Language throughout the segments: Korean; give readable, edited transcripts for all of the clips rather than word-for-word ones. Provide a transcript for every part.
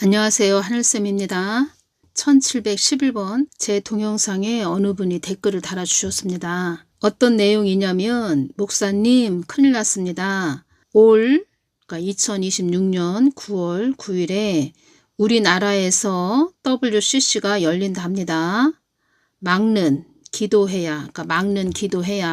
안녕하세요. 하늘쌤입니다. 1711번 제 동영상에 어느 분이 댓글을 달아주셨습니다. 어떤 내용이냐면 목사님 큰일 났습니다. 그러니까 2026년 9월 9일에 우리나라에서 WCC가 열린답니다. 막는 기도해야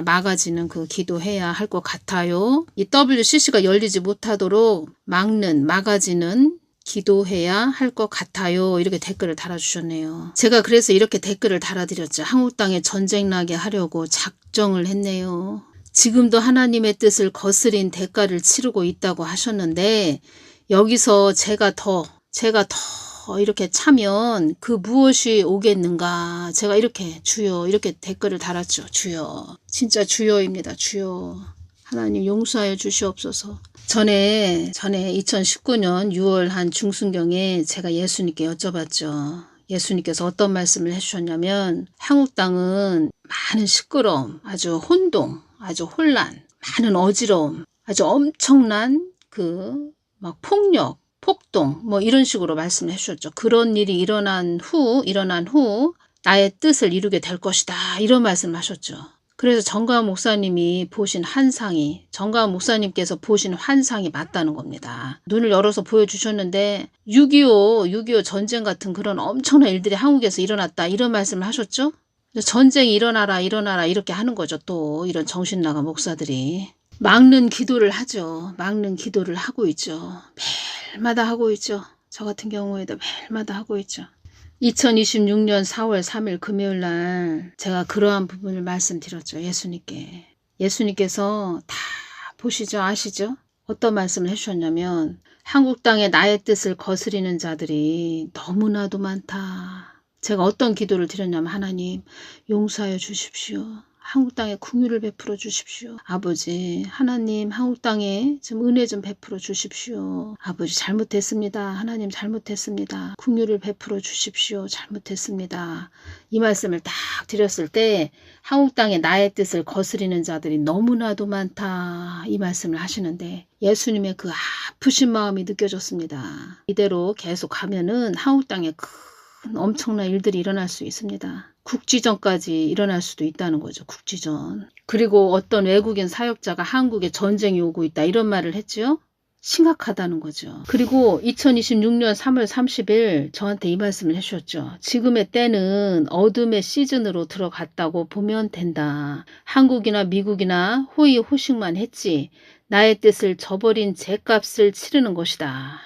막아지는 그 기도해야 할 것 같아요. 이 WCC가 열리지 못하도록 막아지는 기도해야 할 것 같아요. 이렇게 댓글을 달아주셨네요. 제가 그래서 이렇게 댓글을 달아드렸죠. 한국 땅에 전쟁 나게 하려고 작정을 했네요. 지금도 하나님의 뜻을 거스린 대가를 치르고 있다고 하셨는데 여기서 제가 더 이렇게 차면 그 무엇이 오겠는가. 제가 이렇게 주여 이렇게 댓글을 달았죠. 주여. 진짜 주여입니다. 주여. 하나님 용서하여 주시옵소서. 전에 2019년 6월 한 중순경에 제가 예수님께 여쭤봤죠. 예수님께서 어떤 말씀을 해주셨냐면 한국 땅은 많은 시끄러움, 아주 혼동, 아주 혼란, 많은 어지러움, 아주 엄청난 막 폭력, 폭동 뭐 이런 식으로 말씀을 해주셨죠. 그런 일이 일어난 후 나의 뜻을 이루게 될 것이다. 이런 말씀을 하셨죠. 그래서 정가은 목사님께서 보신 환상이 맞다는 겁니다. 눈을 열어서 보여주셨는데 6.25 전쟁 같은 그런 엄청난 일들이 한국에서 일어났다 이런 말씀을 하셨죠. 전쟁이 일어나라 이렇게 하는 거죠. 또 이런 정신나간 목사들이 막는 기도를 하죠. 막는 기도를 하고 있죠. 매일마다 하고 있죠. 저 같은 경우에도 매일마다 하고 있죠. 2026년 4월 3일 금요일 날 제가 그러한 부분을 말씀드렸죠. 예수님께. 예수님께서 다 보시죠. 아시죠? 어떤 말씀을 해주셨냐면 한국 땅에 나의 뜻을 거스리는 자들이 너무나도 많다. 제가 어떤 기도를 드렸냐면 하나님 용서하여 주십시오. 한국 땅에 긍휼을 베풀어 주십시오. 아버지 하나님 한국 땅에 좀 은혜 좀 베풀어 주십시오. 아버지 잘못했습니다. 하나님 잘못했습니다. 긍휼을 베풀어 주십시오. 잘못했습니다. 이 말씀을 딱 드렸을 때 한국 땅에 나의 뜻을 거스리는 자들이 너무나도 많다. 이 말씀을 하시는데 예수님의 그 아프신 마음이 느껴졌습니다. 이대로 계속 가면은 한국 땅에 큰 엄청난 일들이 일어날 수 있습니다. 국지전까지 일어날 수도 있다는 거죠. 국지전. 그리고 어떤 외국인 사역자가 한국에 전쟁이 오고 있다 이런 말을 했죠. 심각하다는 거죠. 그리고 2026년 3월 30일 저한테 이 말씀을 해주셨죠. 지금의 때는 어둠의 시즌으로 들어갔다고 보면 된다. 한국이나 미국이나 호의호식만 했지 나의 뜻을 저버린 죗값을 치르는 것이다.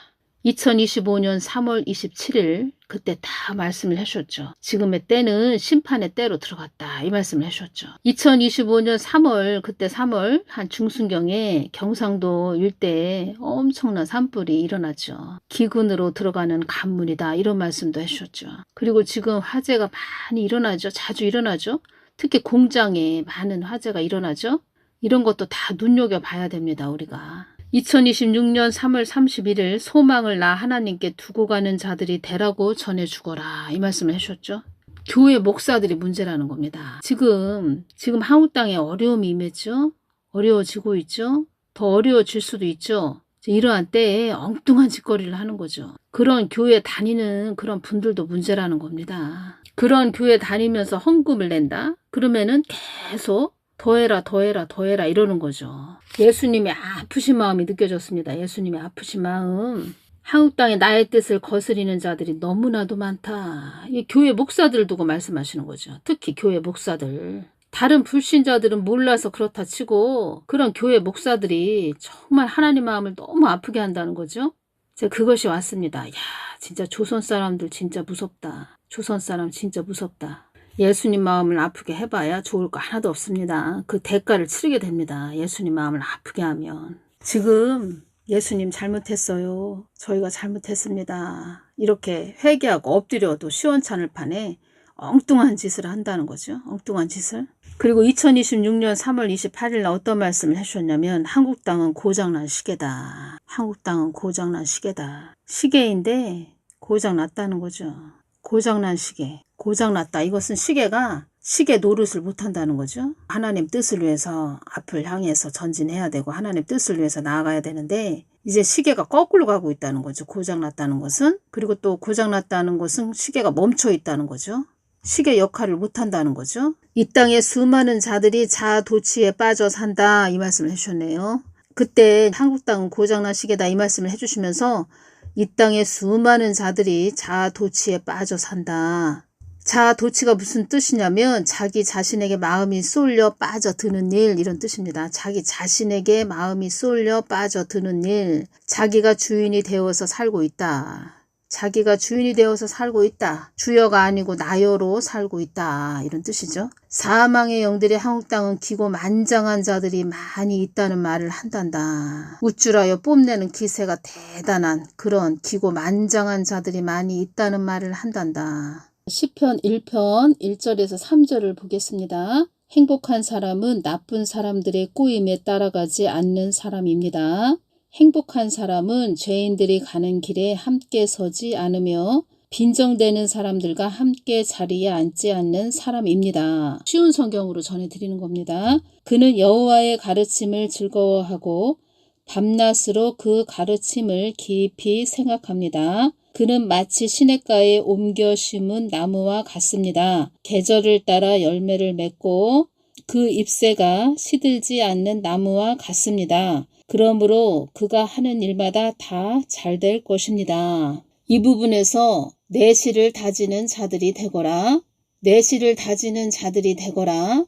2025년 3월 27일 그때 다 말씀을 해주셨죠. 지금의 때는 심판의 때로 들어갔다. 이 말씀을 해주셨죠. 2025년 3월 한 중순경에 경상도 일대에 엄청난 산불이 일어났죠. 기근으로 들어가는 간문이다. 이런 말씀도 해주셨죠. 그리고 지금 화재가 많이 일어나죠. 자주 일어나죠. 특히 공장에 많은 화재가 일어나죠. 이런 것도 다 눈여겨봐야 됩니다. 우리가. 2026년 3월 31일 소망을 나 하나님께 두고 가는 자들이 되라고 전해주거라. 이 말씀을 해주셨죠. 교회 목사들이 문제라는 겁니다. 지금 한국 땅에 어려움이 임했죠. 어려워지고 있죠. 더 어려워질 수도 있죠. 이러한 때에 엉뚱한 짓거리를 하는 거죠. 그런 교회 다니는 그런 분들도 문제라는 겁니다. 그런 교회 다니면서 헌금을 낸다? 그러면은 계속 더해라 이러는 거죠. 예수님의 아프신 마음이 느껴졌습니다. 예수님의 아프신 마음. 한국 땅에 나의 뜻을 거스리는 자들이 너무나도 많다. 이 교회 목사들을 두고 말씀하시는 거죠. 특히 교회 목사들. 다른 불신자들은 몰라서 그렇다 치고 그런 교회 목사들이 정말 하나님 마음을 너무 아프게 한다는 거죠. 제가 그것이 왔습니다. 야, 진짜 조선 사람들 진짜 무섭다. 조선 사람 진짜 무섭다. 예수님 마음을 아프게 해봐야 좋을 거 하나도 없습니다. 그 대가를 치르게 됩니다. 예수님 마음을 아프게 하면. 지금 예수님 잘못했어요. 저희가 잘못했습니다. 이렇게 회개하고 엎드려도 시원찮을 판에 엉뚱한 짓을 한다는 거죠. 엉뚱한 짓을. 그리고 2026년 3월 28일 날 어떤 말씀을 해주셨냐면 한국 땅은 고장난 시계다. 한국 땅은 고장난 시계다. 시계인데 고장났다는 거죠. 고장난 시계. 고장났다. 이것은 시계가 시계 노릇을 못한다는 거죠. 하나님 뜻을 위해서 앞을 향해서 전진해야 되고 하나님 뜻을 위해서 나아가야 되는데 이제 시계가 거꾸로 가고 있다는 거죠. 고장났다는 것은. 그리고 또 고장났다는 것은 시계가 멈춰 있다는 거죠. 시계 역할을 못한다는 거죠. 이 땅에 수많은 자들이 자아도취에 빠져 산다 이 말씀을 해주셨네요. 그때 한국 땅은 고장난 시계다 이 말씀을 해주시면서 이 땅에 수많은 자들이 자아도취에 빠져 산다. 자아도취가 무슨 뜻이냐면 자기 자신에게 마음이 쏠려 빠져드는 일 이런 뜻입니다. 자기 자신에게 마음이 쏠려 빠져드는 일. 자기가 주인이 되어서 살고 있다. 자기가 주인이 되어서 살고 있다. 주여가 아니고 나여로 살고 있다. 이런 뜻이죠. 사망의 영들이 한국 땅은 기고만장한 자들이 많이 있다는 말을 한단다. 우쭐하여 뽐내는 기세가 대단한 그런 기고만장한 자들이 많이 있다는 말을 한단다. 시편 1편 1절에서 3절을 보겠습니다. 행복한 사람은 나쁜 사람들의 꼬임에 따라가지 않는 사람입니다. 행복한 사람은 죄인들이 가는 길에 함께 서지 않으며 빈정대는 사람들과 함께 자리에 앉지 않는 사람입니다. 쉬운 성경으로 전해드리는 겁니다. 그는 여호와의 가르침을 즐거워하고 밤낮으로 그 가르침을 깊이 생각합니다. 그는 마치 시냇가에 옮겨 심은 나무와 같습니다. 계절을 따라 열매를 맺고 그 잎새가 시들지 않는 나무와 같습니다. 그러므로 그가 하는 일마다 다 잘 될 것입니다. 이 부분에서 내실을 다지는 자들이 되거라. 내실을 다지는 자들이 되거라.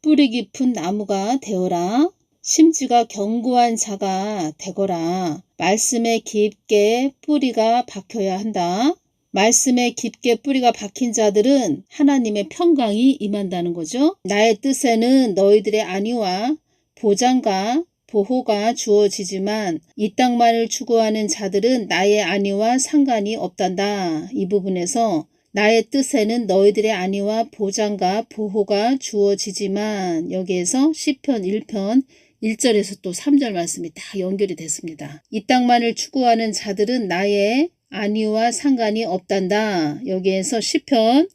뿌리 깊은 나무가 되어라. 심지가 견고한 자가 되거라. 말씀에 깊게 뿌리가 박혀야 한다. 말씀에 깊게 뿌리가 박힌 자들은 하나님의 평강이 임한다는 거죠. 나의 뜻에는 너희들의 안위와 보장과 보호가 주어지지만 이 땅만을 추구하는 자들은 나의 안위와 상관이 없단다. 이 부분에서 나의 뜻에는 너희들의 안위와 보장과 보호가 주어지지만 여기에서 시편 1편 1절에서 또 3절 말씀이 다 연결이 됐습니다. 이 땅만을 추구하는 자들은 나의 안위와 상관이 없단다. 여기에서 시편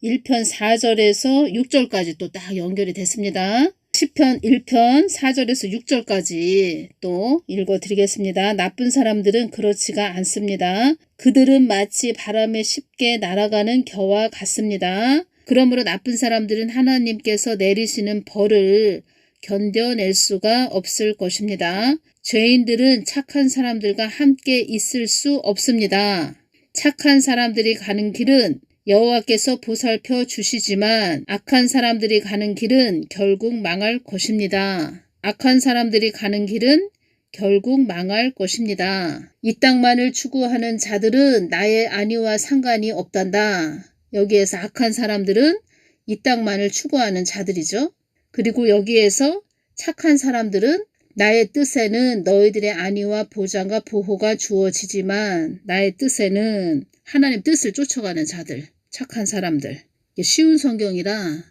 1편 4절에서 6절까지 또 딱 연결이 됐습니다. 시편 1편 4절에서 6절까지 또 읽어드리겠습니다. 나쁜 사람들은 그렇지가 않습니다. 그들은 마치 바람에 쉽게 날아가는 겨와 같습니다. 그러므로 나쁜 사람들은 하나님께서 내리시는 벌을 견뎌낼 수가 없을 것입니다. 죄인들은 착한 사람들과 함께 있을 수 없습니다. 착한 사람들이 가는 길은 여호와께서 보살펴 주시지만 악한 사람들이 가는 길은 결국 망할 것입니다. 악한 사람들이 가는 길은 결국 망할 것입니다. 이 땅만을 추구하는 자들은 나의 안위와 상관이 없단다. 여기에서 악한 사람들은 이 땅만을 추구하는 자들이죠. 그리고 여기에서 착한 사람들은 나의 뜻에는 너희들의 안위와 보장과 보호가 주어지지만 나의 뜻에는 하나님 뜻을 쫓아가는 자들, 착한 사람들. 쉬운 성경이라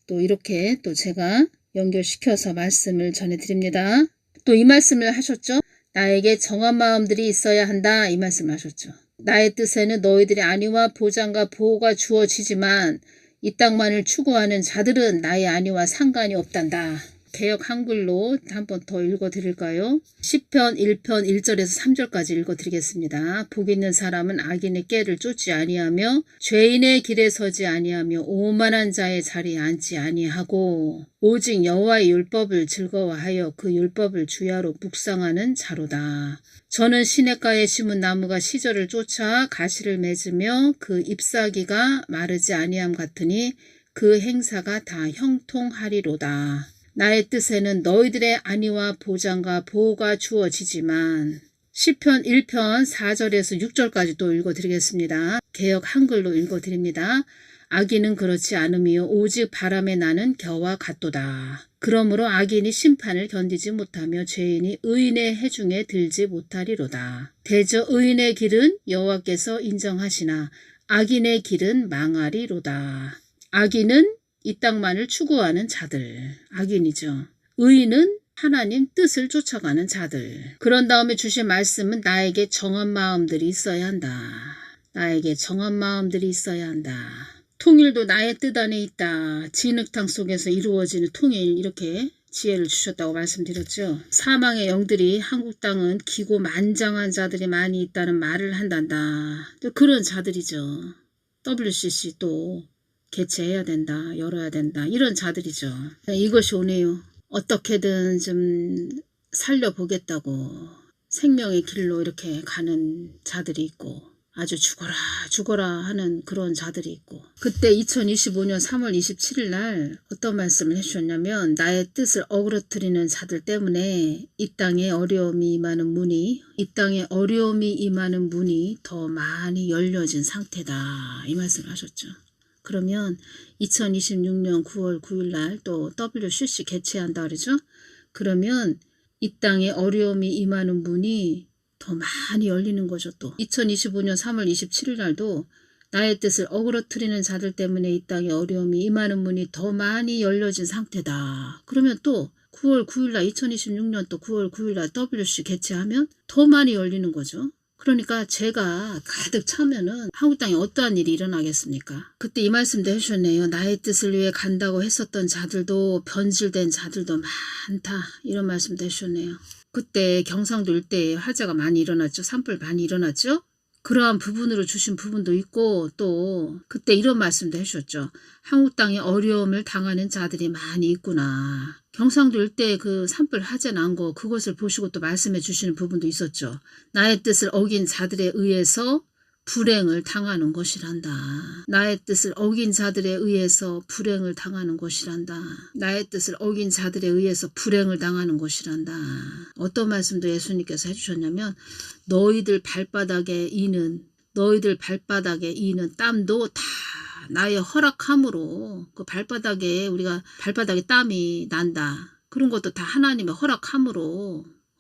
또 이렇게 또 제가 연결시켜서 말씀을 전해드립니다. 또 이 말씀을 하셨죠. 나에게 정한 마음들이 있어야 한다 이 말씀을 하셨죠. 나의 뜻에는 너희들의 안위와 보장과 보호가 주어지지만 이 땅만을 추구하는 자들은 나의 안위와 상관이 없단다. 개역 한글로 한 번 더 읽어드릴까요? 시편 1편 1절에서 3절까지 읽어드리겠습니다. 복 있는 사람은 악인의 꾀를 쫓지 아니하며 죄인의 길에 서지 아니하며 오만한 자의 자리에 앉지 아니하고 오직 여호와의 율법을 즐거워하여 그 율법을 주야로 묵상하는 자로다. 저는 시냇가에 심은 나무가 시절을 쫓아 가시를 맺으며 그 잎사귀가 마르지 아니함 같으니 그 행사가 다 형통하리로다. 나의 뜻에는 너희들의 안위와 보장과 보호가 주어지지만 시편 1편 4절에서 6절까지 또 읽어드리겠습니다. 개역 한글로 읽어드립니다. 악인은 그렇지 않으며 오직 바람에 나는 겨와 같도다. 그러므로 악인이 심판을 견디지 못하며 죄인이 의인의 해중에 들지 못하리로다. 대저 의인의 길은 여호와께서 인정하시나 악인의 길은 망하리로다. 악인은 이 땅만을 추구하는 자들, 악인이죠. 의인은 하나님 뜻을 쫓아가는 자들. 그런 다음에 주신 말씀은 나에게 정한 마음들이 있어야 한다. 나에게 정한 마음들이 있어야 한다. 통일도 나의 뜻 안에 있다. 진흙탕 속에서 이루어지는 통일, 이렇게 지혜를 주셨다고 말씀드렸죠. 사망의 영들이 한국 땅은 기고만장한 자들이 많이 있다는 말을 한단다. 또 그런 자들이죠. WCC 또 개최해야 된다, 열어야 된다, 이런 자들이죠. 이것이 오네요. 어떻게든 좀 살려보겠다고 생명의 길로 이렇게 가는 자들이 있고, 아주 죽어라 죽어라 하는 그런 자들이 있고, 그때 2025년 3월 27일 날 어떤 말씀을 해주셨냐면, 나의 뜻을 어그러뜨리는 자들 때문에 이 땅에 어려움이 임하는 문이 더 많이 열려진 상태다, 이 말씀을 하셨죠. 그러면 2026년 9월 9일 날 또 WCC 개최한다 그러죠. 그러면 이 땅에 어려움이 임하는 문이 더 많이 열리는 거죠. 또 2025년 3월 27일 날도 나의 뜻을 어그러뜨리는 자들 때문에 이 땅에 어려움이 임하는 문이 더 많이 열려진 상태다. 그러면 또 9월 9일 날 2026년 또 9월 9일 날 WC 개최하면 더 많이 열리는 거죠. 그러니까 제가 가득 차면은 한국 땅에 어떠한 일이 일어나겠습니까? 그때 이 말씀도 해주셨네요. 나의 뜻을 위해 간다고 했었던 자들도 변질된 자들도 많다, 이런 말씀도 해주셨네요. 그때 경상도 일대에 화재가 많이 일어났죠. 산불 많이 일어났죠. 그러한 부분으로 주신 부분도 있고, 또 그때 이런 말씀도 해주셨죠. 한국 땅에 어려움을 당하는 자들이 많이 있구나. 경상도 일대에 그 산불 화재 난 거, 그것을 보시고 또 말씀해 주시는 부분도 있었죠. 나의 뜻을 어긴 자들에 의해서 불행을 당하는 것이란다. 나의 뜻을 어긴 자들에 의해서 불행을 당하는 것이란다. 나의 뜻을 어긴 자들에 의해서 불행을 당하는 것이란다. 어떤 말씀도 예수님께서 해주셨냐면, 너희들 발바닥에 이는 땀도 다 나의 허락함으로, 그 발바닥에 우리가 발바닥에 땀이 난다. 그런 것도 다 하나님의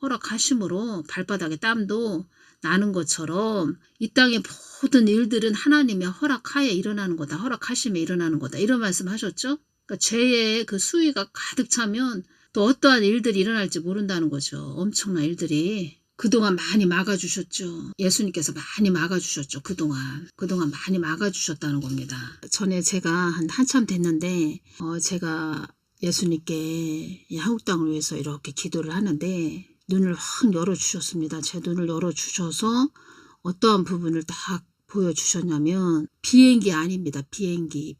허락하심으로 발바닥에 땀도 나는 것처럼 이 땅의 모든 일들은 하나님의 허락하에 일어나는 거다. 허락하심에 일어나는 거다. 이런 말씀 하셨죠. 그러니까 죄의 그 수위가 가득 차면 또 어떠한 일들이 일어날지 모른다는 거죠. 엄청난 일들이. 그동안 많이 막아주셨죠. 예수님께서 많이 막아주셨죠. 그동안 많이 막아주셨다는 겁니다. 전에 제가 한참 됐는데 제가 예수님께 이 한국 땅을 위해서 이렇게 기도를 하는데 눈을 확 열어주셨습니다. 제 눈을 열어주셔서 어떠한 부분을 딱 보여주셨냐면, 비행기 아닙니다. 비행기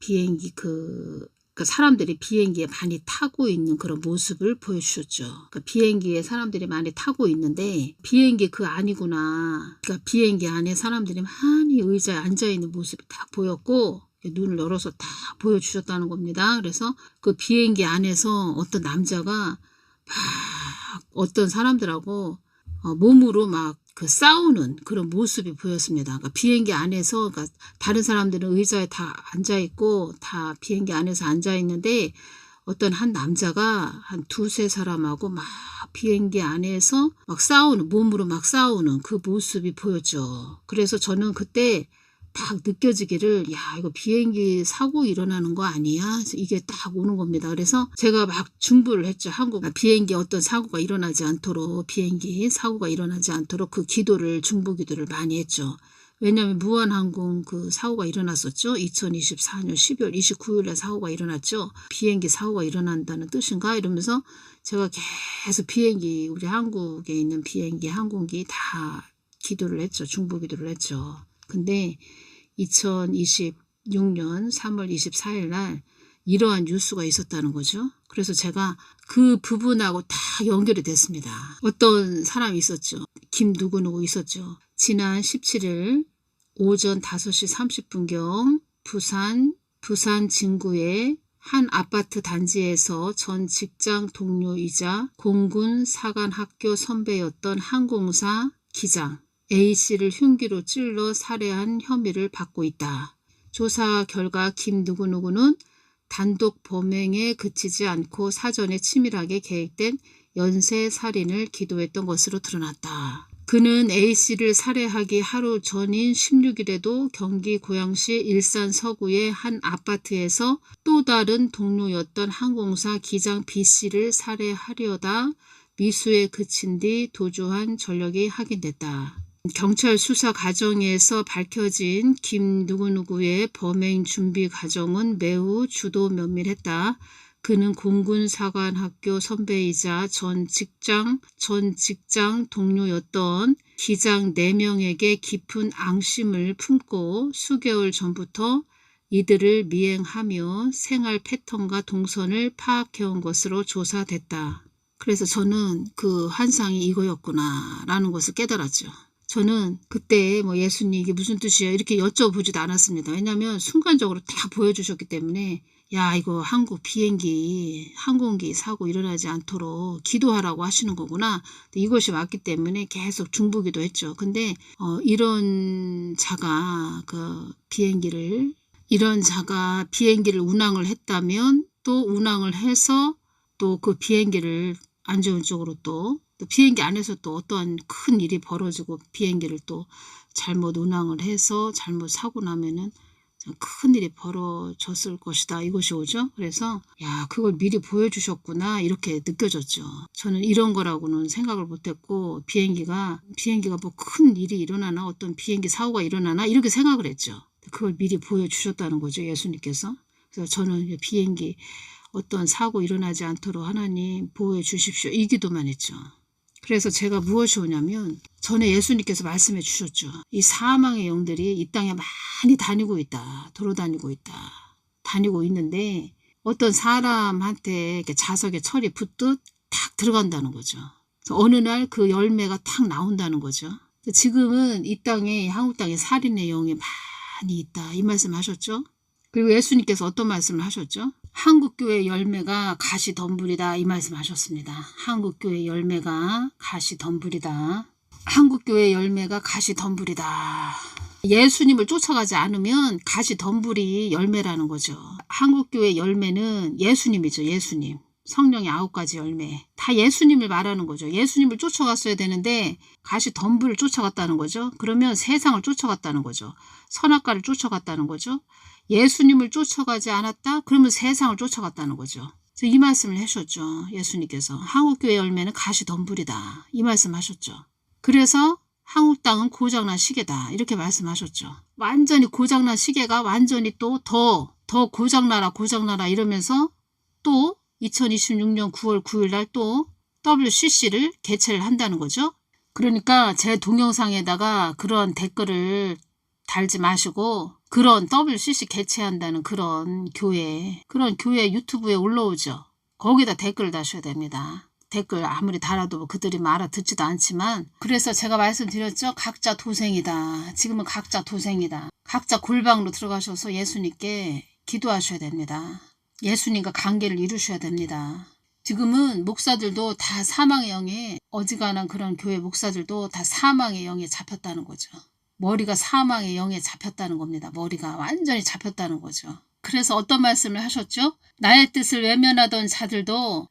그러니까 사람들이 비행기에 많이 타고 있는 그런 모습을 보여주셨죠. 그러니까 비행기에 사람들이 많이 타고 있는데 비행기 그 아니구나. 그러니까 비행기 안에 사람들이 많이 의자에 앉아있는 모습이 딱 보였고, 눈을 열어서 다 보여주셨다는 겁니다. 그래서 그 비행기 안에서 어떤 남자가 막 어떤 사람들하고 몸으로 막 그 싸우는 그런 모습이 보였습니다. 그러니까 비행기 안에서, 그러니까 다른 사람들은 의자에 다 앉아있고 다 비행기 안에서 앉아있는데 어떤 한 남자가 한 두세 사람하고 막 비행기 안에서 막 싸우는, 몸으로 막 싸우는 그 모습이 보였죠. 그래서 저는 그때 딱 느껴지기를, 야, 이거 비행기 사고 일어나는 거 아니야? 이게 딱 오는 겁니다. 그래서 제가 막 중보를 했죠. 한국 비행기 어떤 사고가 일어나지 않도록, 그 기도를, 중보 기도를 많이 했죠. 왜냐하면 무한항공 그 사고가 일어났었죠. 2024년 12월 29일에 사고가 일어났죠. 비행기 사고가 일어난다는 뜻인가? 이러면서 제가 계속 비행기, 우리 한국에 있는 비행기, 항공기 다 기도를 했죠. 중보 기도를 했죠. 근데 2026년 3월 24일 날 이러한 뉴스가 있었다는 거죠. 그래서 제가 그 부분하고 다 연결이 됐습니다. 어떤 사람이 있었죠. 김 누구누구 있었죠. 지난 17일 오전 5시 30분경 부산 진구의 한 아파트 단지에서 전 직장 동료이자 공군 사관학교 선배였던 항공사 기장 A씨를 흉기로 찔러 살해한 혐의를 받고 있다. 조사 결과 김 누구누구는 단독 범행에 그치지 않고 사전에 치밀하게 계획된 연쇄 살인을 기도했던 것으로 드러났다. 그는 A씨를 살해하기 하루 전인 16일에도 경기 고양시 일산 서구의 한 아파트에서 또 다른 동료였던 항공사 기장 B씨를 살해하려다 미수에 그친 뒤 도주한 전력이 확인됐다. 경찰 수사 과정에서 밝혀진 김 누구누구의 범행 준비 과정은 매우 주도 면밀했다. 그는 공군사관학교 선배이자 전 직장 동료였던 기장 4명에게 깊은 앙심을 품고 수개월 전부터 이들을 미행하며 생활 패턴과 동선을 파악해온 것으로 조사됐다. 그래서 저는 그 환상이 이거였구나 라는 것을 깨달았죠. 저는 그때 예수님 이게 무슨 뜻이에요? 이렇게 여쭤보지도 않았습니다. 왜냐하면 순간적으로 다 보여주셨기 때문에 야 이거 한국 비행기 항공기 사고 일어나지 않도록 기도하라고 하시는 거구나. 이것이 맞기 때문에 계속 중보기도 했죠. 근데 이런 자가 비행기를 운항을 했다면 또 운항을 해서 또 그 비행기를 안 좋은 쪽으로 또 비행기 안에서 또 어떠한 큰 일이 벌어지고 비행기를 또 잘못 운항을 해서 잘못 사고 나면은 큰 일이 벌어졌을 것이다. 이것이 오죠. 그래서 야 그걸 미리 보여주셨구나 이렇게 느껴졌죠. 저는 이런 거라고는 생각을 못했고 비행기가 뭐 큰 일이 일어나나 어떤 비행기 사고가 일어나나 이렇게 생각을 했죠. 그걸 미리 보여주셨다는 거죠. 예수님께서. 그래서 저는 비행기 어떤 사고 일어나지 않도록 하나님 보호해 주십시오. 이 기도만 했죠. 그래서 제가 무엇이 오냐면 전에 예수님께서 말씀해 주셨죠. 이 사망의 영들이 이 땅에 많이 다니고 있다. 돌아다니고 있다. 다니고 있는데 어떤 사람한테 이렇게 자석에 철이 붙듯 탁 들어간다는 거죠. 그래서 어느 날 그 열매가 탁 나온다는 거죠. 지금은 이 땅에 한국 땅에 살인의 영이 많이 있다. 이 말씀 하셨죠. 그리고 예수님께서 어떤 말씀을 하셨죠? 한국교회 열매가 가시덤불이다. 이 말씀 하셨습니다. 한국교회 열매가 가시덤불이다. 한국교회 열매가 가시덤불이다. 예수님을 쫓아가지 않으면 가시덤불이 열매라는 거죠. 한국교회 열매는 예수님이죠. 예수님. 성령의 9가지 열매. 다 예수님을 말하는 거죠. 예수님을 쫓아갔어야 되는데 가시덤불을 쫓아갔다는 거죠. 그러면 세상을 쫓아갔다는 거죠. 선악과를 쫓아갔다는 거죠. 예수님을 쫓아가지 않았다? 그러면 세상을 쫓아갔다는 거죠. 그래서 이 말씀을 하셨죠. 예수님께서. 한국교회 열매는 가시덤불이다. 이 말씀 하셨죠. 그래서 한국 땅은 고장난 시계다. 이렇게 말씀하셨죠. 완전히 고장난 시계가 완전히 또 더 고장나라 이러면서 또 2026년 9월 9일 날 또 WCC를 개최를 한다는 거죠. 그러니까 제 동영상에다가 그런 댓글을 달지 마시고 그런 WCC 개최한다는 그런 교회 유튜브에 올라오죠. 거기다 댓글을 다셔야 됩니다. 댓글 아무리 달아도 그들이 알아듣지도 않지만 그래서 제가 말씀드렸죠. 각자 도생이다. 지금은 각자 도생이다. 각자 골방으로 들어가셔서 예수님께 기도하셔야 됩니다. 예수님과 관계를 이루셔야 됩니다. 지금은 목사들도 다 사망의 영에 어지간한 그런 교회 목사들도 다 사망의 영에 잡혔다는 거죠. 머리가 사망의 영에 잡혔다는 겁니다. 머리가 완전히 잡혔다는 거죠. 그래서 어떤 말씀을 하셨죠? 나의 뜻을 외면하던 자들도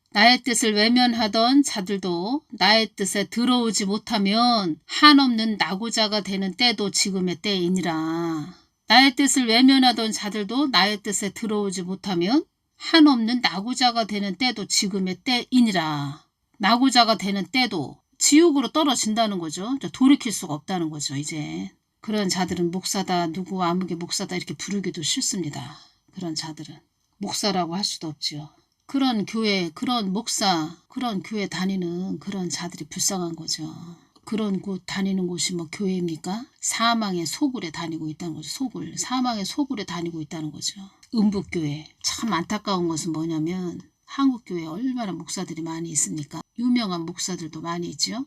나의 뜻에 들어오지 못하면 한없는 낙오자가 되는 때도 지금의 때이니라. 나의 뜻을 외면하던 자들도 나의 뜻에 들어오지 못하면 한없는 낙오자가 되는 때도 지금의 때이니라. 낙오자가 되는 때도 지옥으로 떨어진다는 거죠. 돌이킬 수가 없다는 거죠. 이제 그런 자들은 목사다 누구 아무개 목사다 이렇게 부르기도 싫습니다. 그런 자들은 목사라고 할 수도 없지요. 그런 교회 그런 목사 그런 교회 다니는 그런 자들이 불쌍한 거죠. 그런 곳 다니는 곳이 뭐 교회입니까? 사망의 소굴에 다니고 있다는 거죠. 사망의 소굴에 다니고 있다는 거죠. 음부교회. 참 안타까운 것은 뭐냐면 한국교회에 얼마나 목사들이 많이 있습니까? 유명한 목사들도 많이 있죠.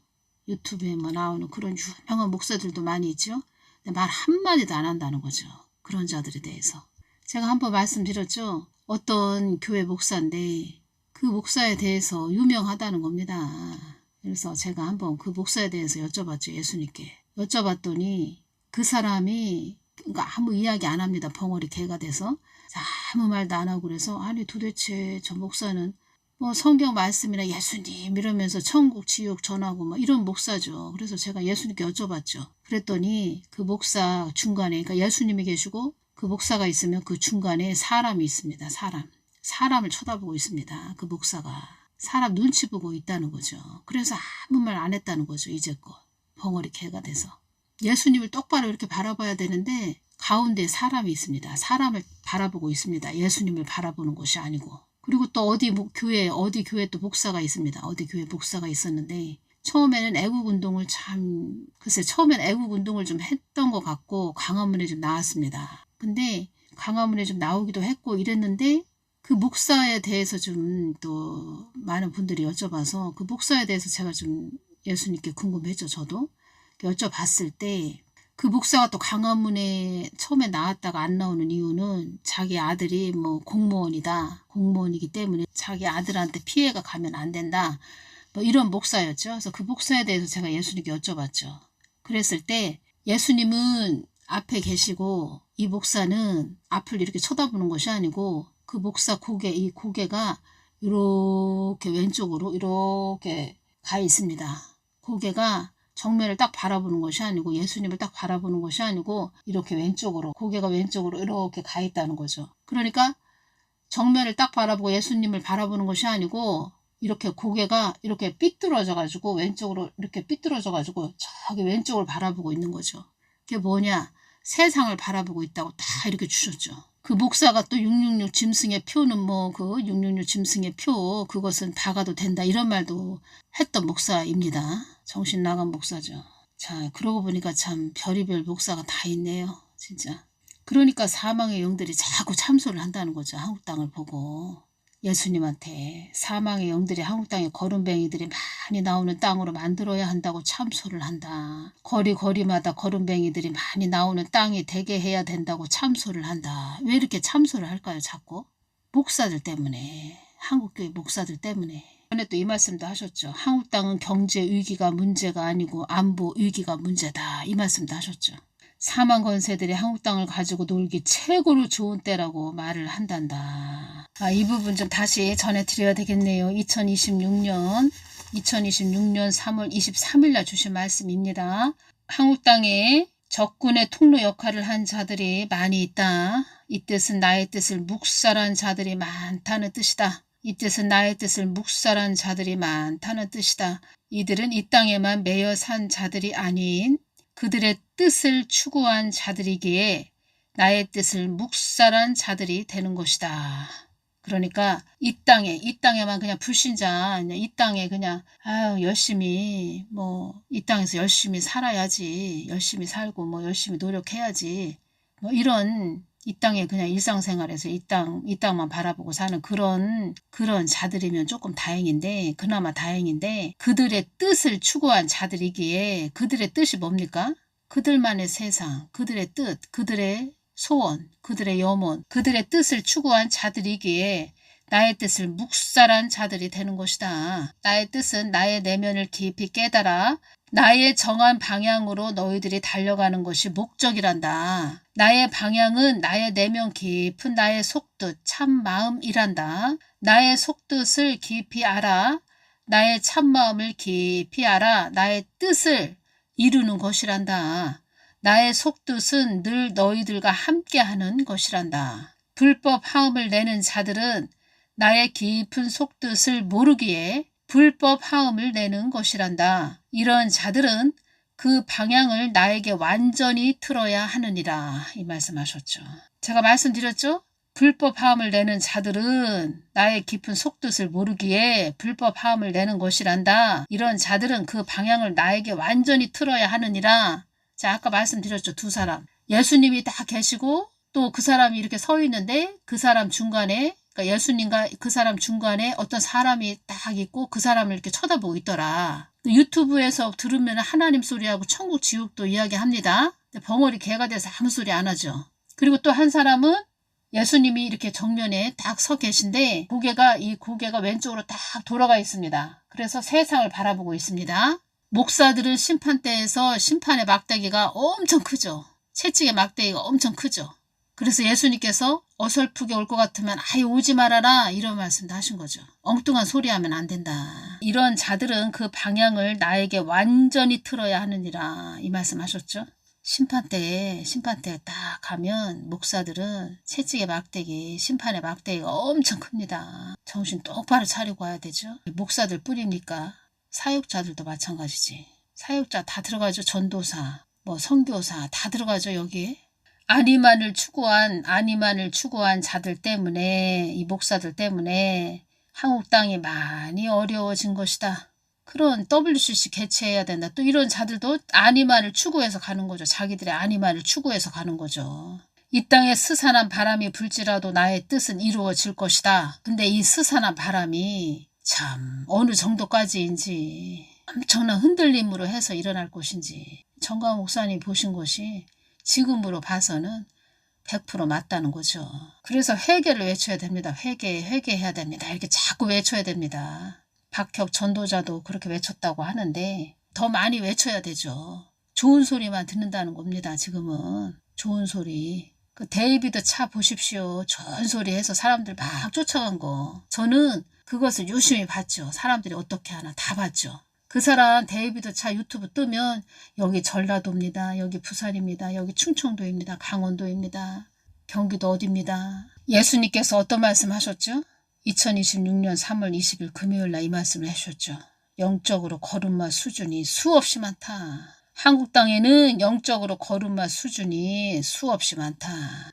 유튜브에 뭐 나오는 그런 유명한 목사들도 많이 있죠. 근데 말 한마디도 안 한다는 거죠. 그런 자들에 대해서. 제가 한번 말씀드렸죠. 어떤 교회 목사인데 그 목사에 대해서 유명하다는 겁니다. 그래서 제가 한번 그 목사에 대해서 여쭤봤죠. 예수님께. 여쭤봤더니 그 사람이 그러니까 아무 이야기 안 합니다. 벙어리 개가 돼서. 아무 말도 안 하고 그래서 아니 도대체 저 목사는 뭐 성경 말씀이나 예수님 이러면서 천국 지옥 전하고 뭐 이런 목사죠. 그래서 제가 예수님께 여쭤봤죠. 그랬더니 그 목사 중간에 그러니까 예수님이 계시고 그 목사가 있으면 그 중간에 사람이 있습니다. 사람을 쳐다보고 있습니다. 그 목사가. 사람 눈치 보고 있다는 거죠. 그래서 아무 말 안 했다는 거죠. 이제껏. 벙어리 개가 돼서. 예수님을 똑바로 이렇게 바라봐야 되는데 가운데 사람이 있습니다. 사람을 바라보고 있습니다. 예수님을 바라보는 것이 아니고. 그리고 또 어디 교회 또 목사가 있습니다. 어디 교회 목사가 있었는데 처음에는 애국운동을 글쎄 처음엔 애국운동을 좀 했던 것 같고 광화문에 좀 나왔습니다. 근데 광화문에 좀 나오기도 했고 이랬는데 그 목사에 대해서 좀 또 많은 분들이 여쭤봐서 그 목사에 대해서 제가 좀 예수님께 궁금했죠. 저도 여쭤봤을 때 그 목사가 또 광화문에 처음에 나왔다가 안 나오는 이유는 자기 아들이 뭐 공무원이기 때문에 자기 아들한테 피해가 가면 안 된다 뭐 이런 목사였죠. 그래서 그 목사에 대해서 제가 예수님께 여쭤봤죠. 그랬을 때 예수님은 앞에 계시고 이 목사는 앞을 이렇게 쳐다보는 것이 아니고 그 목사 이 고개가 이렇게 왼쪽으로 이렇게 가 있습니다. 고개가 정면을 딱 바라보는 것이 아니고 예수님을 딱 바라보는 것이 아니고 이렇게 고개가 왼쪽으로 이렇게 가 있다는 거죠. 그러니까 정면을 딱 바라보고 예수님을 바라보는 것이 아니고 이렇게 고개가 이렇게 삐뚤어져 가지고 왼쪽으로 이렇게 삐뚤어져 가지고 저기 왼쪽을 바라보고 있는 거죠. 그게 뭐냐? 세상을 바라보고 있다고 다 이렇게 주셨죠. 그 목사가 또 666 짐승의 표는 뭐 그 666 짐승의 표 그것은 박아도 된다 이런 말도 했던 목사입니다. 정신 나간 목사죠. 자, 그러고 보니까 참 별의별 목사가 다 있네요. 진짜. 그러니까 사망의 영들이 자꾸 참소를 한다는 거죠. 한국 땅을 보고. 예수님한테 사망의 영들이 한국 땅에 거름뱅이들이 많이 나오는 땅으로 만들어야 한다고 참소를 한다. 거리마다 거름뱅이들이 많이 나오는 땅이 되게 해야 된다고 참소를 한다. 왜 이렇게 참소를 할까요? 자꾸? 목사들 때문에. 한국교회 목사들 때문에. 전에 또 이 말씀도 하셨죠. 한국 땅은 경제 위기가 문제가 아니고 안보 위기가 문제다. 이 말씀도 하셨죠. 사망 권세들이 한국 땅을 가지고 놀기 최고로 좋은 때라고 말을 한단다. 이 부분 좀 다시 전해드려야 되겠네요. 2026년 3월 23일 날 주신 말씀입니다. 한국 땅에 적군의 통로 역할을 한 자들이 많이 있다. 이 뜻은 나의 뜻을 묵살한 자들이 많다는 뜻이다. 이 뜻은 나의 뜻을 묵살한 자들이 많다는 뜻이다. 이들은 이 땅에만 매여 산 자들이 아닌 그들의 뜻을 추구한 자들이기에 나의 뜻을 묵살한 자들이 되는 것이다. 그러니까 이 땅에만 그냥 불신자, 이 땅에 그냥 열심히 이 땅에서 열심히 살아야지, 열심히 살고 열심히 노력해야지, 이런 이 땅에 그냥 일상생활에서 이 땅만 바라보고 사는 그런 자들이면 조금 그나마 다행인데 그들의 뜻을 추구한 자들이기에 그들의 뜻이 뭡니까? 그들만의 세상, 그들의 뜻, 그들의 소원, 그들의 염원, 그들의 뜻을 추구한 자들이기에 나의 뜻을 묵살한 자들이 되는 것이다. 나의 뜻은 나의 내면을 깊이 깨달아 나의 정한 방향으로 너희들이 달려가는 것이 목적이란다. 나의 방향은 나의 내면 깊은 나의 속뜻, 참마음이란다. 나의 속뜻을 깊이 알아 나의 참마음을 깊이 알아 나의 뜻을 이루는 것이란다. 나의 속뜻은 늘 너희들과 함께하는 것이란다. 불법 화음을 내는 자들은 나의 깊은 속뜻을 모르기에 불법 화음을 내는 것이란다. 이런 자들은 그 방향을 나에게 완전히 틀어야 하느니라. 이 말씀하셨죠. 제가 말씀드렸죠? 불법 화음을 내는 자들은 나의 깊은 속뜻을 모르기에 불법 화음을 내는 것이란다. 이런 자들은 그 방향을 나에게 완전히 틀어야 하느니라. 자, 아까 말씀드렸죠. 두 사람. 예수님이 딱 계시고 또 그 사람이 이렇게 서 있는데 그 사람 중간에 그러니까 예수님과 그 사람 중간에 어떤 사람이 딱 있고 그 사람을 이렇게 쳐다보고 있더라. 유튜브에서 들으면 하나님 소리하고 천국 지옥도 이야기합니다. 벙어리 개가 돼서 아무 소리 안 하죠. 그리고 또 한 사람은 예수님이 이렇게 정면에 딱 서 계신데 이 고개가 왼쪽으로 딱 돌아가 있습니다. 그래서 세상을 바라보고 있습니다. 목사들은 심판대에서 심판의 막대기가 엄청 크죠. 채찍의 막대기가 엄청 크죠. 그래서 예수님께서 어설프게 올 것 같으면 아예 오지 말아라 이런 말씀도 하신 거죠. 엉뚱한 소리 하면 안 된다. 이런 자들은 그 방향을 나에게 완전히 틀어야 하느니라 이 말씀 하셨죠. 심판대에 딱 가면 목사들은 채찍의 막대기, 심판의 막대기가 엄청 큽니다. 정신 똑바로 차리고 와야 되죠. 목사들 뿐입니까? 사역자들도 마찬가지지. 사역자 다 들어가죠. 전도사, 뭐 선교사 다 들어가죠 여기에. 안위만을 추구한 자들 때문에, 이 목사들 때문에 한국 땅이 많이 어려워진 것이다. 그런 WCC 개최해야 된다. 또 이런 자들도 안위만을 추구해서 가는 거죠. 자기들의 안위만을 추구해서 가는 거죠. 이 땅에 스산한 바람이 불지라도 나의 뜻은 이루어질 것이다. 근데 이 스산한 바람이 참 어느 정도까지인지, 엄청난 흔들림으로 해서 일어날 것인지 정광 목사님 보신 것이 지금으로 봐서는 100% 맞다는 거죠. 그래서 회개를 외쳐야 됩니다. 회개해야 됩니다. 이렇게 자꾸 외쳐야 됩니다. 박혁 전도자도 그렇게 외쳤다고 하는데 더 많이 외쳐야 되죠. 좋은 소리만 듣는다는 겁니다. 지금은 좋은 소리. 그 데이비드 차 보십시오. 좋은 소리 해서 사람들 막 쫓아간 거. 저는 그것을 유심히 봤죠. 사람들이 어떻게 하나 다 봤죠. 그 사람 데이비드 차 유튜브 뜨면 여기 전라도입니다. 여기 부산입니다. 여기 충청도입니다. 강원도입니다. 경기도 어디입니다. 예수님께서 어떤 말씀 하셨죠? 2026년 3월 20일 금요일 날 이 말씀을 하셨죠. 영적으로 걸음마 수준이 수없이 많다. 한국 땅에는 영적으로 걸음마 수준이 수없이 많다.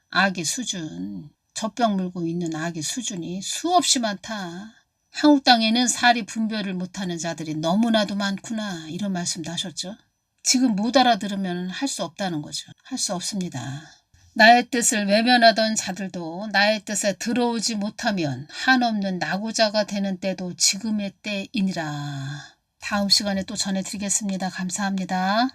악의 수준, 젖병 물고 있는 악의 수준이 수없이 많다. 한국 땅에는 사리 분별을 못하는 자들이 너무나도 많구나. 이런 말씀도 하셨죠. 지금 못 알아들으면 할 수 없다는 거죠. 할 수 없습니다. 나의 뜻을 외면하던 자들도 나의 뜻에 들어오지 못하면 한없는 낙오자가 되는 때도 지금의 때이니라. 다음 시간에 또 전해드리겠습니다. 감사합니다.